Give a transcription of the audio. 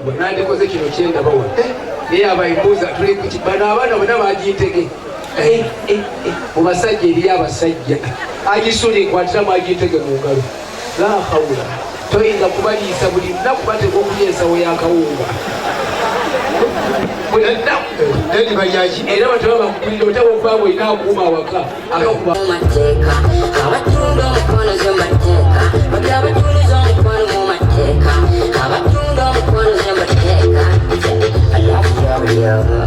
gwa nandikoze kino kyendaba wano naye abayimbuuza tuli ku kibano abaana bonna bagitege mubasajja eriyo abasajja agisula enkwatiramu agitege mu ngalo la hawula toyinza kubaliisa buli lunaku bateka okulya ensawo yakawunga era bataba bakukulira otaba okubanga olina akuuma awaka amateeka abatunda omukwano zembateeka bati abatuliza omukwano mu mateeka abatunda omukwano zembateeka alafu yabulyaba